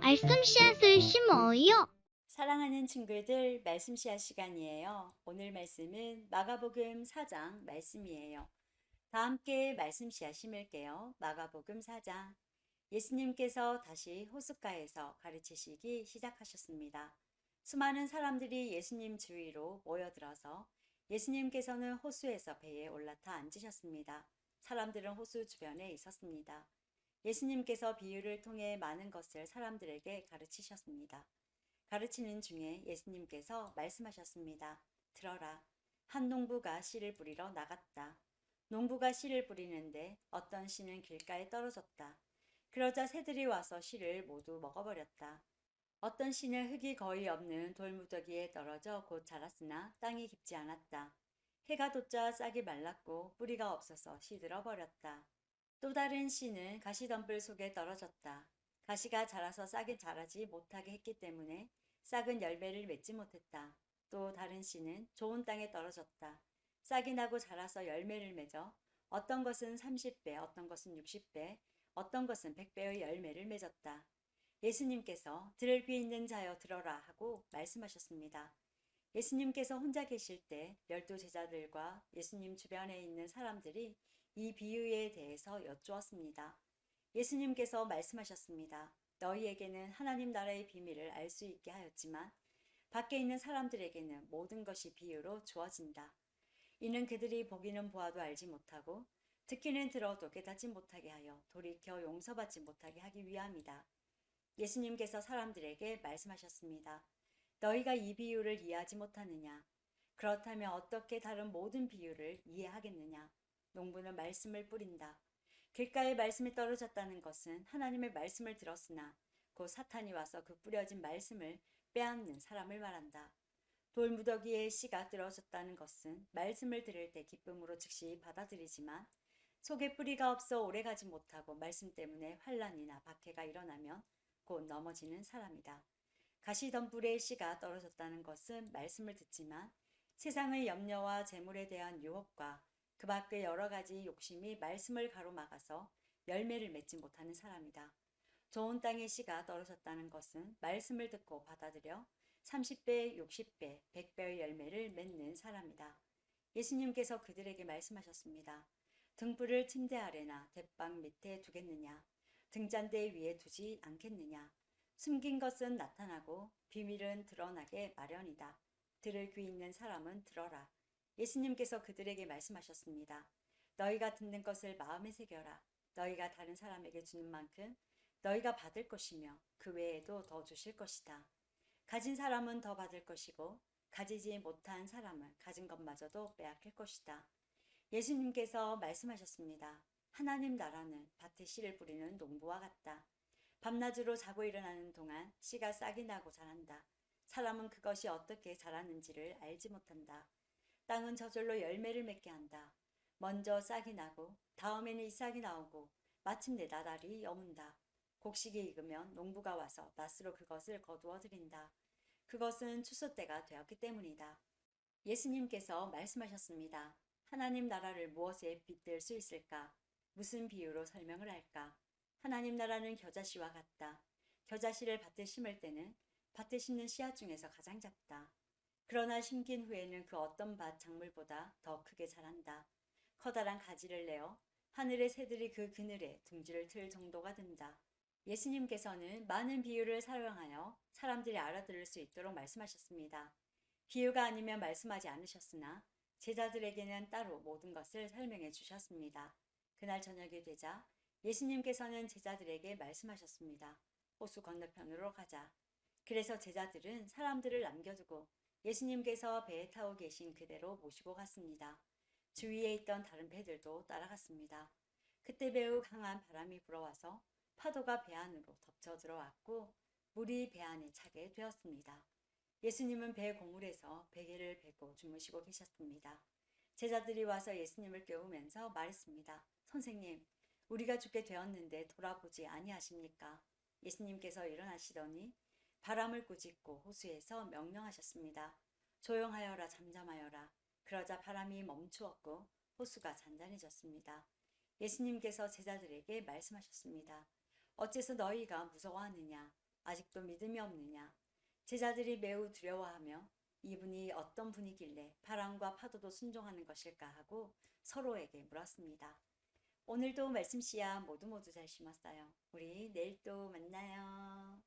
말씀 씨앗을 심어요. 사랑하는 친구들, 말씀 씨앗 시간이에요. 오늘 말씀은 마가복음 4장 말씀이에요. 다 함께 말씀 씨앗 심을게요. 마가복음 4장. 예수님께서 다시 호숫가에서 가르치시기 시작하셨습니다. 수많은 사람들이 예수님 주위로 모여들어서 예수님께서는 호수에서 배에 올라타 앉으셨습니다. 사람들은 호수 주변에 있었습니다. 예수님께서 비유를 통해 많은 것을 사람들에게 가르치셨습니다. 가르치는 중에 예수님께서 말씀하셨습니다. 들어라. 한 농부가 씨를 뿌리러 나갔다. 농부가 씨를 뿌리는데 어떤 씨는 길가에 떨어졌다. 그러자 새들이 와서 씨를 모두 먹어버렸다. 어떤 씨는 흙이 거의 없는 돌무더기에 떨어져 곧 자랐으나 땅이 깊지 않았다. 해가 돋자 싹이 말랐고 뿌리가 없어서 시들어 버렸다. 또 다른 씨는 가시덤불 속에 떨어졌다. 가시가 자라서 싹이 자라지 못하게 했기 때문에 싹은 열매를 맺지 못했다. 또 다른 씨는 좋은 땅에 떨어졌다. 싹이 나고 자라서 열매를 맺어 어떤 것은 30배, 어떤 것은 60배, 어떤 것은 100배의 열매를 맺었다. 예수님께서 들을 귀 있는 자여 들어라 하고 말씀하셨습니다. 예수님께서 혼자 계실 때 12제자들과 예수님 주변에 있는 사람들이 이 비유에 대해서 여쭈었습니다. 예수님께서 말씀하셨습니다. 너희에게는 하나님 나라의 비밀을 알 수 있게 하였지만 밖에 있는 사람들에게는 모든 것이 비유로 주어진다. 이는 그들이 보기는 보아도 알지 못하고 듣기는 들어도 깨닫지 못하게 하여 돌이켜 용서받지 못하게 하기 위함이다. 예수님께서 사람들에게 말씀하셨습니다. 너희가 이 비유를 이해하지 못하느냐? 그렇다면 어떻게 다른 모든 비유를 이해하겠느냐? 농부는 말씀을 뿌린다. 길가에 말씀이 떨어졌다는 것은 하나님의 말씀을 들었으나 곧 사탄이 와서 그 뿌려진 말씀을 빼앗는 사람을 말한다. 돌무더기에 씨가 떨어졌다는 것은 말씀을 들을 때 기쁨으로 즉시 받아들이지만 속에 뿌리가 없어 오래가지 못하고 말씀 때문에 환란이나 박해가 일어나면 곧 넘어지는 사람이다. 가시덤불에 씨가 떨어졌다는 것은 말씀을 듣지만 세상의 염려와 재물에 대한 유혹과 그 밖의 여러 가지 욕심이 말씀을 가로막아서 열매를 맺지 못하는 사람이다. 좋은 땅에 씨가 떨어졌다는 것은 말씀을 듣고 받아들여 30배, 60배, 100배의 열매를 맺는 사람이다. 예수님께서 그들에게 말씀하셨습니다. 등불을 침대 아래나 대방 밑에 두겠느냐? 등잔대 위에 두지 않겠느냐? 숨긴 것은 나타나고 비밀은 드러나게 마련이다. 들을 귀 있는 사람은 들어라. 예수님께서 그들에게 말씀하셨습니다. 너희가 듣는 것을 마음에 새겨라. 너희가 다른 사람에게 주는 만큼 너희가 받을 것이며 그 외에도 더 주실 것이다. 가진 사람은 더 받을 것이고 가지지 못한 사람은 가진 것마저도 빼앗길 것이다. 예수님께서 말씀하셨습니다. 하나님 나라는 밭에 씨를 뿌리는 농부와 같다. 밤낮으로 자고 일어나는 동안 씨가 싹이 나고 자란다. 사람은 그것이 어떻게 자라는지를 알지 못한다. 땅은 저절로 열매를 맺게 한다. 먼저 싹이 나고 다음에는 잎싹이 나오고 마침내 나달이 여문다. 곡식이 익으면 농부가 와서 낫으로 그것을 거두어 들인다. 그것은 추수 때가 되었기 때문이다. 예수님께서 말씀하셨습니다. 하나님 나라를 무엇에 빗댈 수 있을까? 무슨 비유로 설명을 할까? 하나님 나라는 겨자씨와 같다. 겨자씨를 밭에 심을 때는 밭에 심는 씨앗 중에서 가장 작다. 그러나 심긴 후에는 그 어떤 밭 작물보다 더 크게 자란다. 커다란 가지를 내어 하늘의 새들이 그 그늘에 둥지를 틀 정도가 된다. 예수님께서는 많은 비유를 사용하여 사람들이 알아들을 수 있도록 말씀하셨습니다. 비유가 아니면 말씀하지 않으셨으나 제자들에게는 따로 모든 것을 설명해 주셨습니다. 그날 저녁이 되자 예수님께서는 제자들에게 말씀하셨습니다. 호수 건너편으로 가자. 그래서 제자들은 사람들을 남겨두고 예수님께서 배에 타고 계신 그대로 모시고 갔습니다. 주위에 있던 다른 배들도 따라갔습니다. 그때 매우 강한 바람이 불어와서 파도가 배 안으로 덮쳐 들어왔고 물이 배 안에 차게 되었습니다. 예수님은 배 고물에서 베개를 베고 주무시고 계셨습니다. 제자들이 와서 예수님을 깨우면서 말했습니다. 선생님, 우리가 죽게 되었는데 돌아보지 아니하십니까? 예수님께서 일어나시더니 바람을 꾸짖고 호수에서 명령하셨습니다. 조용하여라, 잠잠하여라. 그러자 바람이 멈추었고 호수가 잔잔해졌습니다. 예수님께서 제자들에게 말씀하셨습니다. 어째서 너희가 무서워하느냐? 아직도 믿음이 없느냐? 제자들이 매우 두려워하며 이분이 어떤 분이길래 바람과 파도도 순종하는 것일까 하고 서로에게 물었습니다. 오늘도 말씀 씨앗 모두 잘 심었어요. 우리 내일 또 만나요.